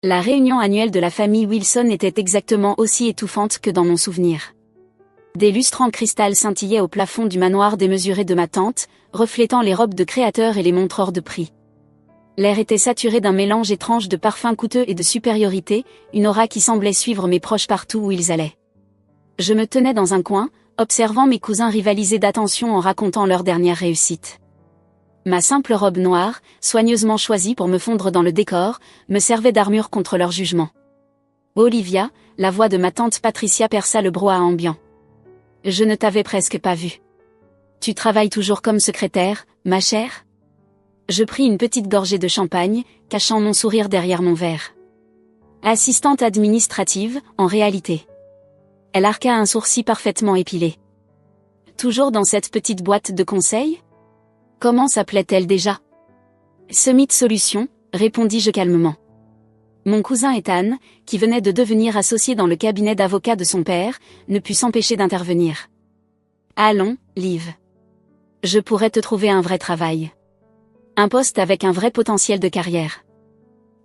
La réunion annuelle de la famille Wilson était exactement aussi étouffante que dans mon souvenir. Des lustres en cristal scintillaient au plafond du manoir démesuré de ma tante, reflétant les robes de créateurs et les montres hors de prix. L'air était saturé d'un mélange étrange de parfums coûteux et de supériorité, une aura qui semblait suivre mes proches partout où ils allaient. Je me tenais dans un coin, observant mes cousins rivaliser d'attention en racontant leur dernière réussite. Ma simple robe noire, soigneusement choisie pour me fondre dans le décor, me servait d'armure contre leur jugement. Olivia, la voix de ma tante Patricia perça le brouhaha ambiant. Je ne t'avais presque pas vue. Tu travailles toujours comme secrétaire, ma chère ? Je pris une petite gorgée de champagne, cachant mon sourire derrière mon verre. Assistante administrative, en réalité. Elle arqua un sourcil parfaitement épilé. Toujours dans cette petite boîte de conseil ? Comment s'appelait-elle déjà ? Summit Solutions, répondis-je calmement. Mon cousin Ethan, qui venait de devenir associé dans le cabinet d'avocat de son père, ne put s'empêcher d'intervenir. Allons, Liv. Je pourrais te trouver un vrai travail. Un poste avec un vrai potentiel de carrière.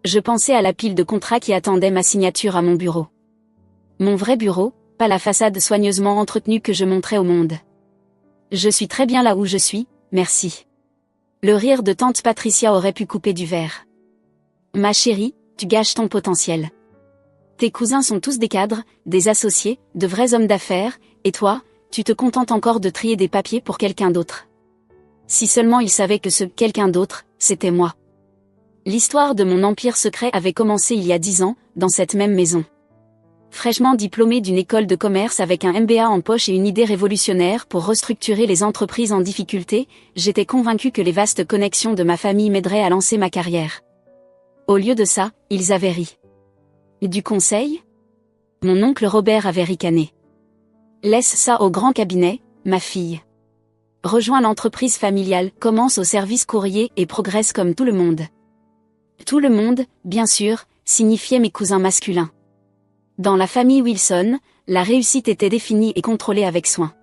Je pensais à la pile de contrats qui attendait ma signature à mon bureau. Mon vrai bureau, pas la façade soigneusement entretenue que je montrais au monde. Je suis très bien là où je suis, merci. Le rire de tante Patricia aurait pu couper du verre. Ma chérie, tu gâches ton potentiel. Tes cousins sont tous des cadres, des associés, de vrais hommes d'affaires, et toi, tu te contentes encore de trier des papiers pour quelqu'un d'autre. Si seulement ils savaient que ce quelqu'un d'autre, c'était moi. L'histoire de mon empire secret avait commencé il y a 10 ans, dans cette même maison. Fraîchement diplômée d'une école de commerce avec un MBA en poche et une idée révolutionnaire pour restructurer les entreprises en difficulté, j'étais convaincue que les vastes connexions de ma famille m'aideraient à lancer ma carrière. Au lieu de ça, ils avaient ri. Du conseil ? Mon oncle Robert avait ricané. Laisse ça au grand cabinet, ma fille. Rejoins l'entreprise familiale, commence au service courrier et progresse comme tout le monde. Tout le monde, bien sûr, signifiait mes cousins masculins. Dans la famille Wilson, la réussite était définie et contrôlée avec soin.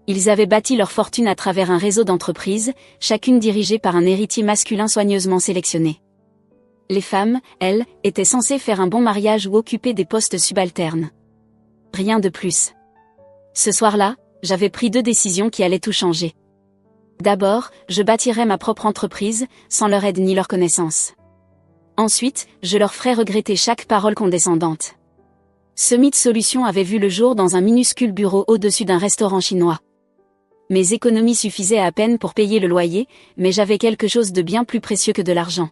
Ils avaient bâti leur fortune à travers un réseau d'entreprises, chacune dirigée par un héritier masculin soigneusement sélectionné. Les femmes, elles, étaient censées faire un bon mariage ou occuper des postes subalternes. Rien de plus. Ce soir-là, j'avais pris 2 décisions qui allaient tout changer. D'abord, je bâtirais ma propre entreprise, sans leur aide ni leur connaissance. Ensuite, je leur ferais regretter chaque parole condescendante. Summit Solutions avait vu le jour dans un minuscule bureau au-dessus d'un restaurant chinois. Mes économies suffisaient à peine pour payer le loyer, mais j'avais quelque chose de bien plus précieux que de l'argent.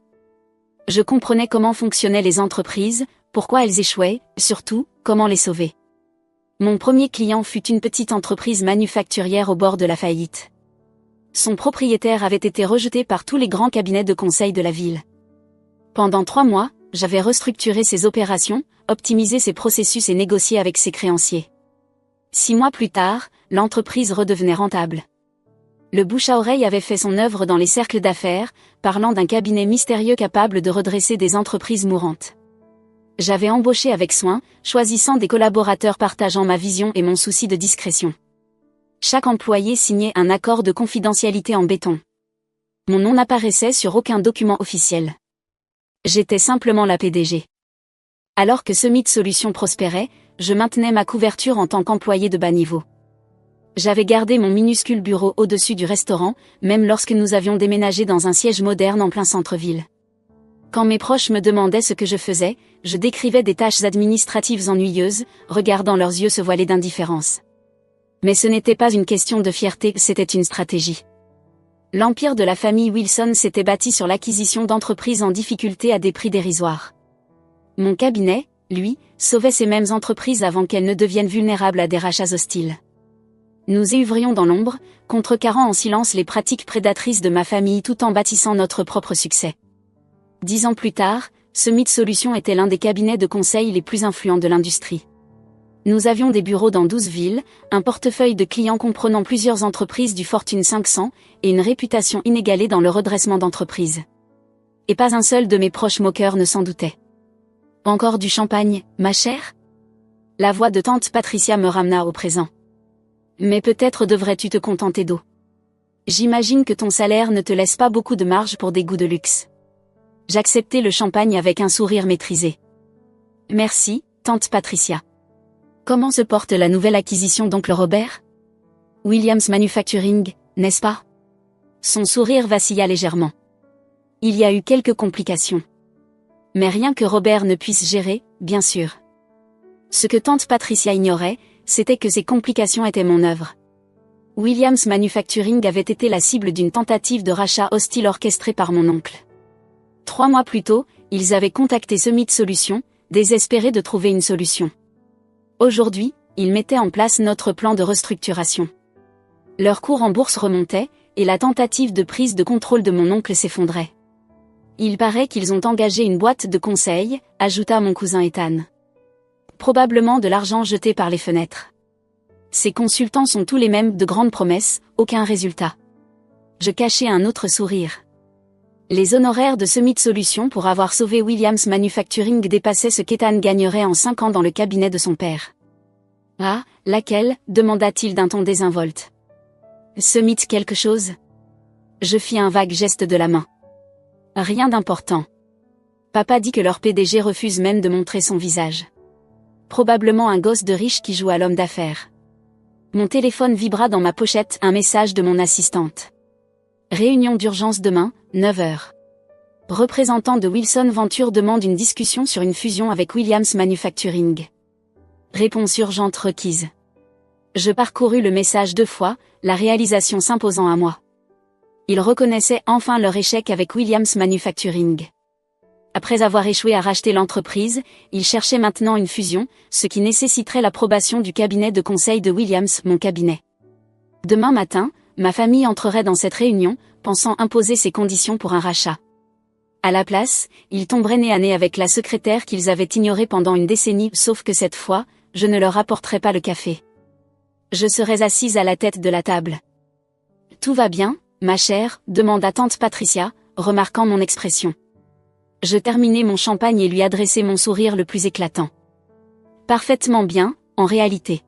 Je comprenais comment fonctionnaient les entreprises, pourquoi elles échouaient, surtout, comment les sauver. Mon premier client fut une petite entreprise manufacturière au bord de la faillite. Son propriétaire avait été rejeté par tous les grands cabinets de conseil de la ville. Pendant 3 mois, j'avais restructuré ses opérations, optimisé ses processus et négocié avec ses créanciers. 6 mois plus tard, l'entreprise redevenait rentable. Le bouche à oreille avait fait son œuvre dans les cercles d'affaires, parlant d'un cabinet mystérieux capable de redresser des entreprises mourantes. J'avais embauché avec soin, choisissant des collaborateurs partageant ma vision et mon souci de discrétion. Chaque employé signait un accord de confidentialité en béton. Mon nom n'apparaissait sur aucun document officiel. J'étais simplement la PDG. Alors que Summit Solutions prospérait, je maintenais ma couverture en tant qu'employé de bas niveau. J'avais gardé mon minuscule bureau au-dessus du restaurant, même lorsque nous avions déménagé dans un siège moderne en plein centre-ville. Quand mes proches me demandaient ce que je faisais, je décrivais des tâches administratives ennuyeuses, regardant leurs yeux se voiler d'indifférence. Mais ce n'était pas une question de fierté, c'était une stratégie. L'empire de la famille Wilson s'était bâti sur l'acquisition d'entreprises en difficulté à des prix dérisoires. Mon cabinet, lui, sauvait ces mêmes entreprises avant qu'elles ne deviennent vulnérables à des rachats hostiles. Nous œuvrions dans l'ombre, contrecarrant en silence les pratiques prédatrices de ma famille tout en bâtissant notre propre succès. 10 ans plus tard, Summit Solutions était l'un des cabinets de conseil les plus influents de l'industrie. Nous avions des bureaux dans 12 villes, un portefeuille de clients comprenant plusieurs entreprises du Fortune 500, et une réputation inégalée dans le redressement d'entreprises. Et pas un seul de mes proches moqueurs ne s'en doutait. Encore du champagne, ma chère ? La voix de tante Patricia me ramena au présent. Mais peut-être devrais-tu te contenter d'eau. J'imagine que ton salaire ne te laisse pas beaucoup de marge pour des goûts de luxe. J'acceptai le champagne avec un sourire maîtrisé. Merci, tante Patricia. Comment se porte la nouvelle acquisition d'oncle Robert? Williams Manufacturing, n'est-ce pas? Son sourire vacilla légèrement. Il y a eu quelques complications. Mais rien que Robert ne puisse gérer, bien sûr. Ce que tante Patricia ignorait, c'était que ces complications étaient mon œuvre. Williams Manufacturing avait été la cible d'une tentative de rachat hostile orchestrée par mon oncle. 3 mois plus tôt, ils avaient contacté Summit Solutions, désespérés de trouver une solution. Aujourd'hui, ils mettaient en place notre plan de restructuration. Leur cours en bourse remontait, et la tentative de prise de contrôle de mon oncle s'effondrait. Il paraît qu'ils ont engagé une boîte de conseil, ajouta mon cousin Ethan. Probablement de l'argent jeté par les fenêtres. Ces consultants sont tous les mêmes, de grandes promesses, aucun résultat. Je cachai un autre sourire. Les honoraires de Summit Solutions pour avoir sauvé Williams Manufacturing dépassaient ce qu'Ethan gagnerait en 5 ans dans le cabinet de son père. Ah, laquelle? Demanda-t-il d'un ton désinvolte. Summit quelque chose? Je fis un vague geste de la main. Rien d'important. Papa dit que leur PDG refuse même de montrer son visage. Probablement un gosse de riche qui joue à l'homme d'affaires. Mon téléphone vibra dans ma pochette, un message de mon assistante. Réunion d'urgence demain, 9h. Représentant de Wilson Venture demande une discussion sur une fusion avec Williams Manufacturing. Réponse urgente requise. Je parcourus le message 2 fois, la réalisation s'imposant à moi. Ils reconnaissaient enfin leur échec avec Williams Manufacturing. Après avoir échoué à racheter l'entreprise, ils cherchaient maintenant une fusion, ce qui nécessiterait l'approbation du cabinet de conseil de Williams, mon cabinet. Demain matin, ma famille entrerait dans cette réunion, pensant imposer ses conditions pour un rachat. À la place, ils tomberaient nez à nez avec la secrétaire qu'ils avaient ignorée pendant une décennie, sauf que cette fois, je ne leur apporterai pas le café. Je serais assise à la tête de la table. Tout va bien, ma chère, demanda tante Patricia, remarquant mon expression. Je terminai mon champagne et lui adressai mon sourire le plus éclatant. Parfaitement bien, en réalité.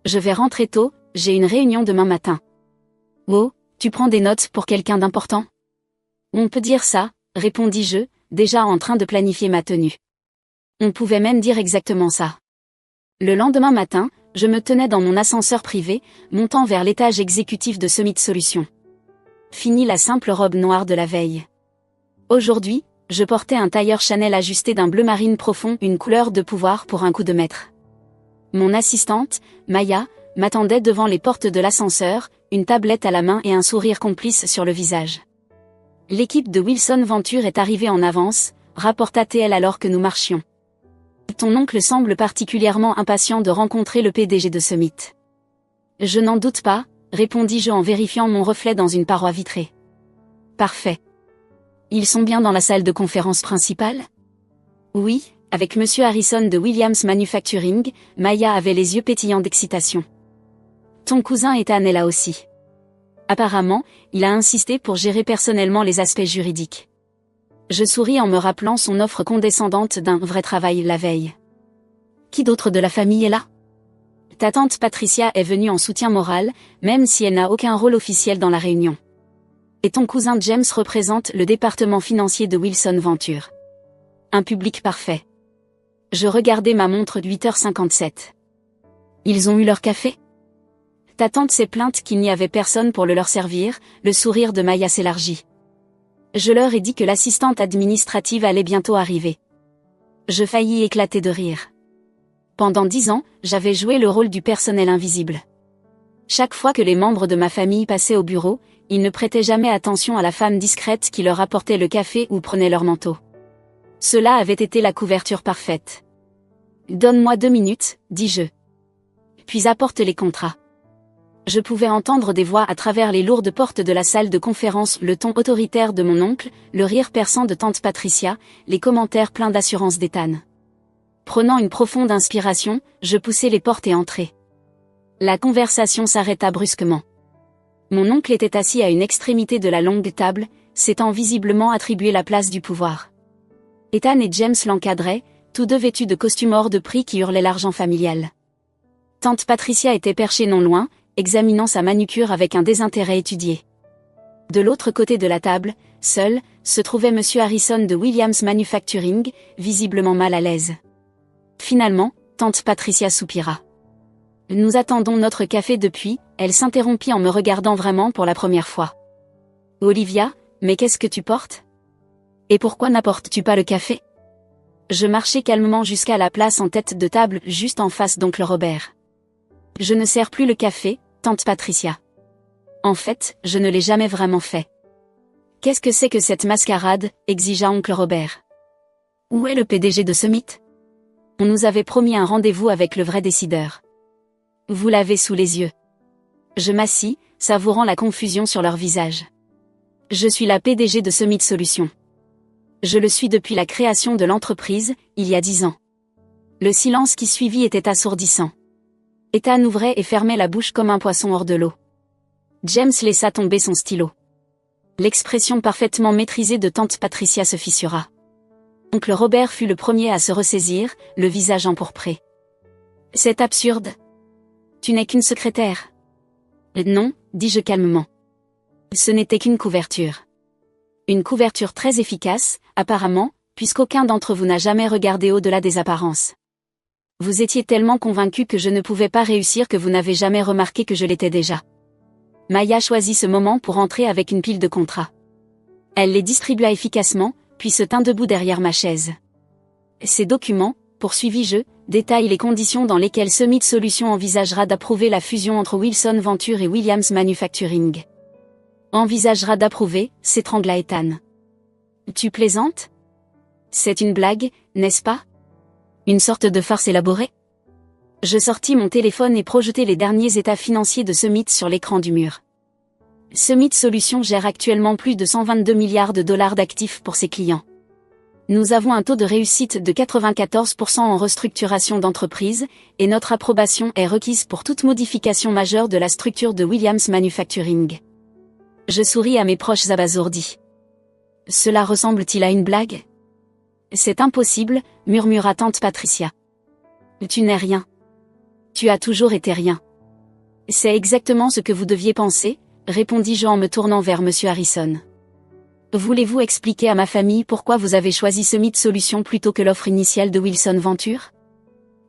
Je vais rentrer tôt, j'ai une réunion demain matin. Oh, tu prends des notes pour quelqu'un d'important? On peut dire ça, répondis-je, déjà en train de planifier ma tenue. On pouvait même dire exactement ça. Le lendemain matin, je me tenais dans mon ascenseur privé, montant vers l'étage exécutif de Summit Solutions. Fini la simple robe noire de la veille. Aujourd'hui, je portais un tailleur Chanel ajusté d'un bleu marine profond, une couleur de pouvoir pour un coup de maître. Mon assistante, Maya, m'attendait devant les portes de l'ascenseur, une tablette à la main et un sourire complice sur le visage. L'équipe de Wilson Venture est arrivée en avance, rapporta-t-elle alors que nous marchions. Ton oncle semble particulièrement impatient de rencontrer le PDG de Summit. Je n'en doute pas, répondis-je en vérifiant mon reflet dans une paroi vitrée. Parfait. Ils sont bien dans la salle de conférence principale? Oui, avec Monsieur Harrison de Williams Manufacturing, Maya avait les yeux pétillants d'excitation. Ton cousin Ethan est là aussi. Apparemment, il a insisté pour gérer personnellement les aspects juridiques. Je souris en me rappelant son offre condescendante d'un vrai travail la veille. Qui d'autre de la famille est là? Ta tante Patricia est venue en soutien moral, même si elle n'a aucun rôle officiel dans la réunion. Et ton cousin James représente le département financier de Wilson Venture. Un public parfait. Je regardais ma montre de 8h57. Ils ont eu leur café? Ta tante s'est plainte qu'il n'y avait personne pour le leur servir, le sourire de Maya s'élargit. Je leur ai dit que l'assistante administrative allait bientôt arriver. Je faillis éclater de rire. Pendant 10 ans, j'avais joué le rôle du personnel invisible. Chaque fois que les membres de ma famille passaient au bureau, ils ne prêtaient jamais attention à la femme discrète qui leur apportait le café ou prenait leur manteau. Cela avait été la couverture parfaite. Donne-moi 2 minutes, dis-je. Puis apporte les contrats. Je pouvais entendre des voix à travers les lourdes portes de la salle de conférence, le ton autoritaire de mon oncle, le rire perçant de tante Patricia, les commentaires pleins d'assurance d'Ethan. Prenant une profonde inspiration, je poussai les portes et entrai. La conversation s'arrêta brusquement. Mon oncle était assis à une extrémité de la longue table, s'étant visiblement attribué la place du pouvoir. Ethan et James l'encadraient, tous deux vêtus de costumes hors de prix qui hurlaient l'argent familial. Tante Patricia était perchée non loin, examinant sa manucure avec un désintérêt étudié. De l'autre côté de la table, seul, se trouvait Monsieur Harrison de Williams Manufacturing, visiblement mal à l'aise. Finalement, tante Patricia soupira. Nous attendons notre café depuis, elle s'interrompit en me regardant vraiment pour la première fois. Olivia, mais qu'est-ce que tu portes? Et pourquoi n'apportes-tu pas le café? Je marchai calmement jusqu'à la place en tête de table juste en face d'oncle Robert. Je ne sers plus le café, tante Patricia. En fait, je ne l'ai jamais vraiment fait. Qu'est-ce que c'est que cette mascarade, exigea oncle Robert. Où est le PDG de Summit? On nous avait promis un rendez-vous avec le vrai décideur. Vous l'avez sous les yeux. Je m'assis, savourant la confusion sur leur visage. Je suis la PDG de Summit Solutions. Je le suis depuis la création de l'entreprise, il y a 10 ans. Le silence qui suivit était assourdissant. Ethan ouvrait et fermait la bouche comme un poisson hors de l'eau. James laissa tomber son stylo. L'expression parfaitement maîtrisée de tante Patricia se fissura. Oncle Robert fut le premier à se ressaisir, le visage empourpré. C'est absurde. Tu n'es qu'une secrétaire. Non, dis-je calmement. Ce n'était qu'une couverture. Une couverture très efficace, apparemment, puisqu'aucun d'entre vous n'a jamais regardé au-delà des apparences. Vous étiez tellement convaincu que je ne pouvais pas réussir que vous n'avez jamais remarqué que je l'étais déjà. Maya choisit ce moment pour entrer avec une pile de contrats. Elle les distribua efficacement, puis se tint debout derrière ma chaise. Ces documents, poursuivis-je, détaillent les conditions dans lesquelles Summit Solutions envisagera d'approuver la fusion entre Wilson Venture et Williams Manufacturing. Envisagera d'approuver, s'étrangla Ethan. Tu plaisantes? C'est une blague, n'est-ce pas? Une sorte de farce élaborée? Je sortis mon téléphone et projetai les derniers états financiers de Summit sur l'écran du mur. Summit Solutions gère actuellement plus de 122 milliards de dollars d'actifs pour ses clients. Nous avons un taux de réussite de 94% en restructuration d'entreprise, et notre approbation est requise pour toute modification majeure de la structure de Williams Manufacturing. Je souris à mes proches abasourdis. Cela ressemble-t-il à une blague? C'est impossible, murmura tante Patricia. Tu n'es rien. Tu as toujours été rien. C'est exactement ce que vous deviez penser, répondis-je en me tournant vers monsieur Harrison. Voulez-vous expliquer à ma famille pourquoi vous avez choisi Summit Solutions plutôt que l'offre initiale de Wilson Venture?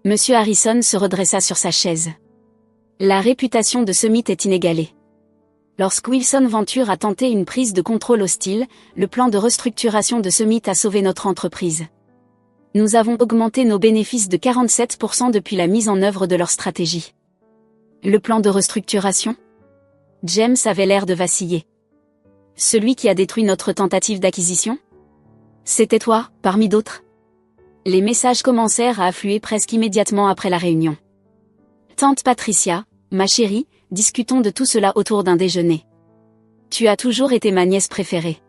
Monsieur Harrison se redressa sur sa chaise. La réputation de Summit est inégalée. Lorsque Wilson Venture a tenté une prise de contrôle hostile, le plan de restructuration de Summit a sauvé notre entreprise. Nous avons augmenté nos bénéfices de 47% depuis la mise en œuvre de leur stratégie. Le plan de restructuration? James avait l'air de vaciller. Celui qui a détruit notre tentative d'acquisition? C'était toi, parmi d'autres? Les messages commencèrent à affluer presque immédiatement après la réunion. Tante Patricia, ma chérie, discutons de tout cela autour d'un déjeuner. Tu as toujours été ma nièce préférée.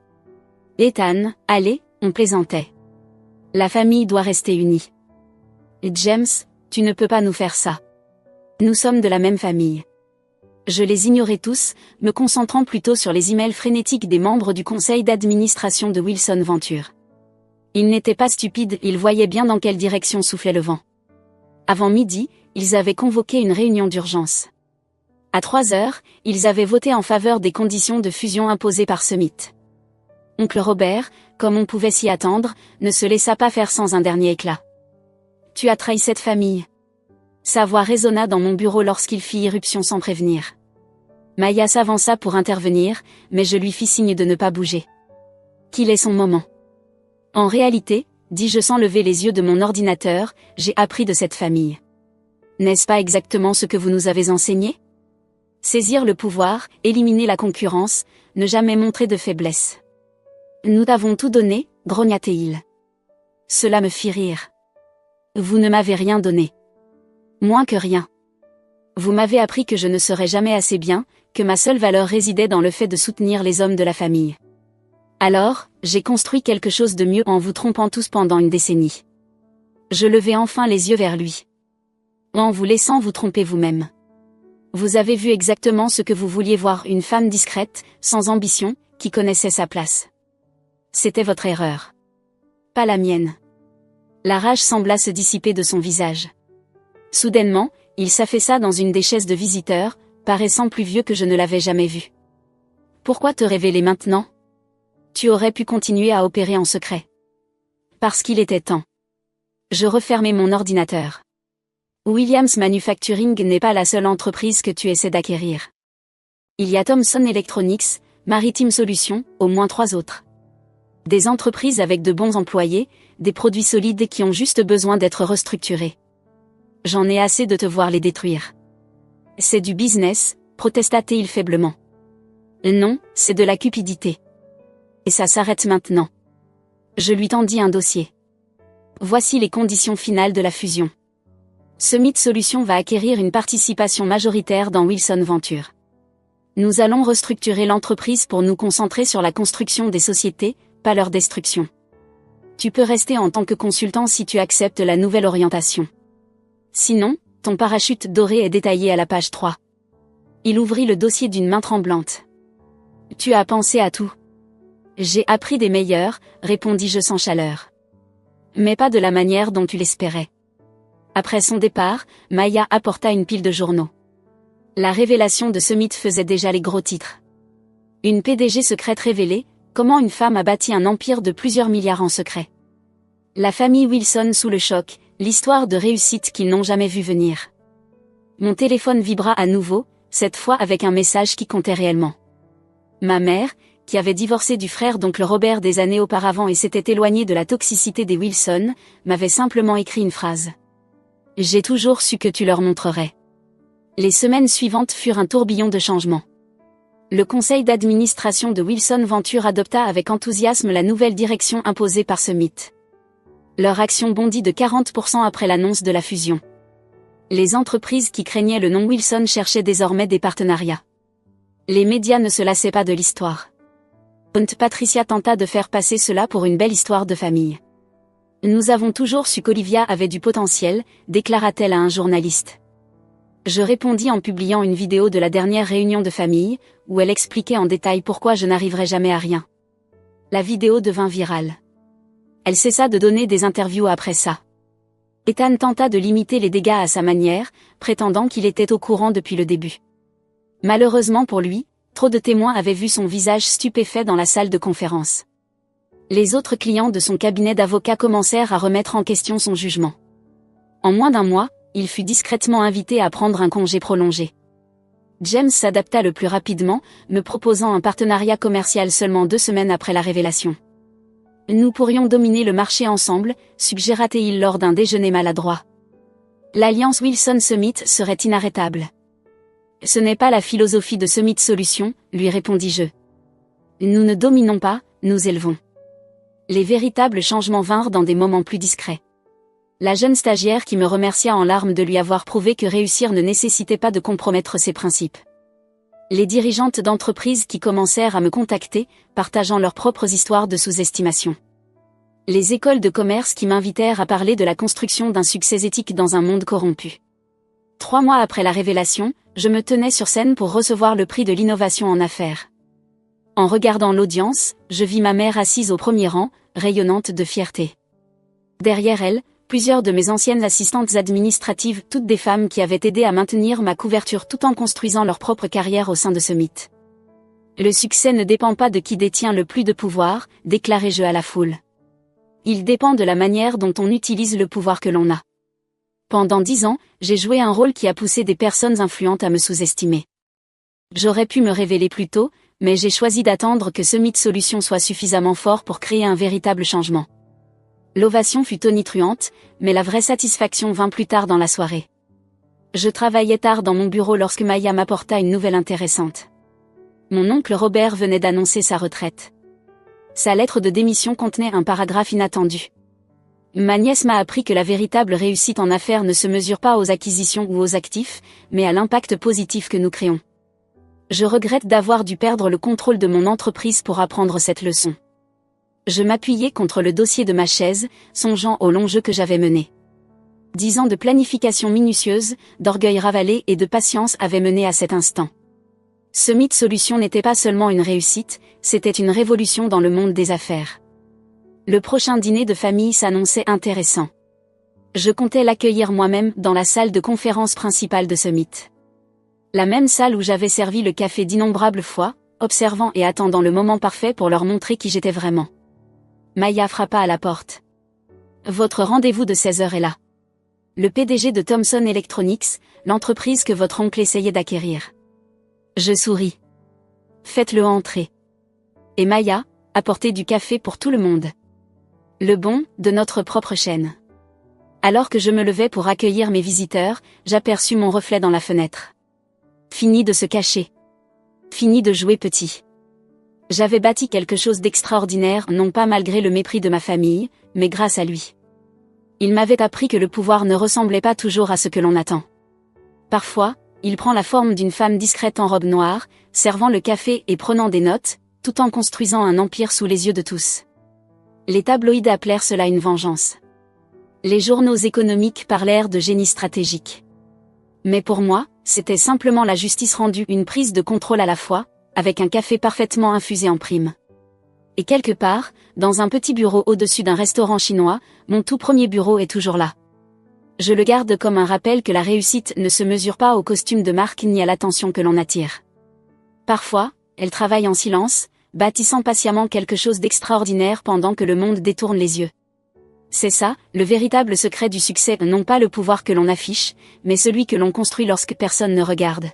Ethan, allez, on plaisantait. La famille doit rester unie. James, tu ne peux pas nous faire ça. Nous sommes de la même famille. Je les ignorais tous, me concentrant plutôt sur les emails frénétiques des membres du conseil d'administration de Wilson Venture. Ils n'étaient pas stupides, ils voyaient bien dans quelle direction soufflait le vent. Avant midi, ils avaient convoqué une réunion d'urgence. À 3 heures, ils avaient voté en faveur des conditions de fusion imposées par Summit. Oncle Robert, comme on pouvait s'y attendre, ne se laissa pas faire sans un dernier éclat. Tu as trahi cette famille. Sa voix résonna dans mon bureau lorsqu'il fit irruption sans prévenir. Maya s'avança pour intervenir, mais je lui fis signe de ne pas bouger. Qu'il est son moment. En réalité, dis-je sans lever les yeux de mon ordinateur, j'ai appris de cette famille. N'est-ce pas exactement ce que vous nous avez enseigné? Saisir le pouvoir, éliminer la concurrence, ne jamais montrer de faiblesse. Nous t'avons tout donné, grogna-t-il. Cela me fit rire. Vous ne m'avez rien donné. Moins que rien. Vous m'avez appris que je ne serais jamais assez bien, que ma seule valeur résidait dans le fait de soutenir les hommes de la famille. Alors, j'ai construit quelque chose de mieux en vous trompant tous pendant une décennie. Je levai enfin les yeux vers lui. En vous laissant vous tromper vous-même. Vous avez vu exactement ce que vous vouliez voir, une femme discrète, sans ambition, qui connaissait sa place. C'était votre erreur. Pas la mienne. La rage sembla se dissiper de son visage. Soudainement, il s'affaissa dans une des chaises de visiteurs, paraissant plus vieux que je ne l'avais jamais vu. Pourquoi te révéler maintenant? Tu aurais pu continuer à opérer en secret. Parce qu'il était temps. Je refermai mon ordinateur. Williams Manufacturing n'est pas la seule entreprise que tu essaies d'acquérir. Il y a Thomson Electronics, Maritime Solutions, au moins 3 autres. Des entreprises avec de bons employés, des produits solides qui ont juste besoin d'être restructurés. J'en ai assez de te voir les détruire. C'est du business, protesta-t-il faiblement. Non, c'est de la cupidité. Et ça s'arrête maintenant. Je lui tendis un dossier. Voici les conditions finales de la fusion. Summit Solutions va acquérir une participation majoritaire dans Wilson Ventures. Nous allons restructurer l'entreprise pour nous concentrer sur la construction des sociétés, pas leur destruction. Tu peux rester en tant que consultant si tu acceptes la nouvelle orientation. Sinon, ton parachute doré est détaillé à la page 3. Il ouvrit le dossier d'une main tremblante. Tu as pensé à tout. J'ai appris des meilleurs, répondis-je sans chaleur. Mais pas de la manière dont tu l'espérais. Après son départ, Maya apporta une pile de journaux. La révélation de Summit faisait déjà les gros titres. Une PDG secrète révélée, comment une femme a bâti un empire de plusieurs milliards en secret. La famille Wilson sous le choc, l'histoire de réussite qu'ils n'ont jamais vu venir. Mon téléphone vibra à nouveau, cette fois avec un message qui comptait réellement. Ma mère, qui avait divorcé du frère d'oncle Robert des années auparavant et s'était éloignée de la toxicité des Wilson, m'avait simplement écrit une phrase. J'ai toujours su que tu leur montrerais. Les semaines suivantes furent un tourbillon de changements. Le conseil d'administration de Wilson Ventures adopta avec enthousiasme la nouvelle direction imposée par Summit. Leur action bondit de 40% après l'annonce de la fusion. Les entreprises qui craignaient le nom Wilson cherchaient désormais des partenariats. Les médias ne se lassaient pas de l'histoire. Patricia tenta de faire passer cela pour une belle histoire de famille. Nous avons toujours su qu'Olivia avait du potentiel, déclara-t-elle à un journaliste. Je répondis en publiant une vidéo de la dernière réunion de famille, où elle expliquait en détail pourquoi je n'arriverais jamais à rien. La vidéo devint virale. Elle cessa de donner des interviews après ça. Ethan tenta de limiter les dégâts à sa manière, prétendant qu'il était au courant depuis le début. Malheureusement pour lui, trop de témoins avaient vu son visage stupéfait dans la salle de conférence. Les autres clients de son cabinet d'avocats commencèrent à remettre en question son jugement. En moins d'1 mois, il fut discrètement invité à prendre un congé prolongé. James s'adapta le plus rapidement, me proposant un partenariat commercial seulement 2 semaines après la révélation. Nous pourrions dominer le marché ensemble, suggéra-t-il lors d'un déjeuner maladroit. L'alliance Wilson-Summit serait inarrêtable. Ce n'est pas la philosophie de Summit Solutions, lui répondis-je. Nous ne dominons pas, nous élevons. Les véritables changements vinrent dans des moments plus discrets. La jeune stagiaire qui me remercia en larmes de lui avoir prouvé que réussir ne nécessitait pas de compromettre ses principes. Les dirigeantes d'entreprises qui commencèrent à me contacter, partageant leurs propres histoires de sous-estimation. Les écoles de commerce qui m'invitèrent à parler de la construction d'un succès éthique dans un monde corrompu. 3 mois après la révélation, je me tenais sur scène pour recevoir le prix de l'innovation en affaires. En regardant l'audience, je vis ma mère assise au premier rang, rayonnante de fierté. Derrière elle, plusieurs de mes anciennes assistantes administratives, toutes des femmes qui avaient aidé à maintenir ma couverture tout en construisant leur propre carrière au sein de Summit. Le succès ne dépend pas de qui détient le plus de pouvoir, déclarai-je à la foule. Il dépend de la manière dont on utilise le pouvoir que l'on a. Pendant 10 ans, j'ai joué un rôle qui a poussé des personnes influentes à me sous-estimer. J'aurais pu me révéler plus tôt, mais j'ai choisi d'attendre que Summit Solutions soit suffisamment fort pour créer un véritable changement. L'ovation fut tonitruante, mais la vraie satisfaction vint plus tard dans la soirée. Je travaillais tard dans mon bureau lorsque Maya m'apporta une nouvelle intéressante. Mon oncle Robert venait d'annoncer sa retraite. Sa lettre de démission contenait un paragraphe inattendu. Ma nièce m'a appris que la véritable réussite en affaires ne se mesure pas aux acquisitions ou aux actifs, mais à l'impact positif que nous créons. Je regrette d'avoir dû perdre le contrôle de mon entreprise pour apprendre cette leçon. Je m'appuyais contre le dossier de ma chaise, songeant au long jeu que j'avais mené. 10 ans de planification minutieuse, d'orgueil ravalé et de patience avaient mené à cet instant. Summit Solutions n'était pas seulement une réussite, c'était une révolution dans le monde des affaires. Le prochain dîner de famille s'annonçait intéressant. Je comptais l'accueillir moi-même dans la salle de conférence principale de Summit. La même salle où j'avais servi le café d'innombrables fois, observant et attendant le moment parfait pour leur montrer qui j'étais vraiment. Maya frappa à la porte. Votre rendez-vous de 16 heures est là. Le PDG de Thomson Electronics, l'entreprise que votre oncle essayait d'acquérir. Je souris. Faites-le entrer. Et Maya, apportez du café pour tout le monde. Le bon, de notre propre chaîne. Alors que je me levais pour accueillir mes visiteurs, j'aperçus mon reflet dans la fenêtre. Fini de se cacher. Fini de jouer petit. J'avais bâti quelque chose d'extraordinaire, non pas malgré le mépris de ma famille, mais grâce à lui. Il m'avait appris que le pouvoir ne ressemblait pas toujours à ce que l'on attend. Parfois, il prend la forme d'une femme discrète en robe noire, servant le café et prenant des notes, tout en construisant un empire sous les yeux de tous. Les tabloïds appelèrent cela une vengeance. Les journaux économiques parlèrent de génie stratégique. Mais pour moi, c'était simplement la justice rendue, une prise de contrôle à la fois, avec un café parfaitement infusé en prime. Et quelque part, dans un petit bureau au-dessus d'un restaurant chinois, mon tout premier bureau est toujours là. Je le garde comme un rappel que la réussite ne se mesure pas au costume de marque ni à l'attention que l'on attire. Parfois, elle travaille en silence, bâtissant patiemment quelque chose d'extraordinaire pendant que le monde détourne les yeux. C'est ça, le véritable secret du succès, non pas le pouvoir que l'on affiche, mais celui que l'on construit lorsque personne ne regarde.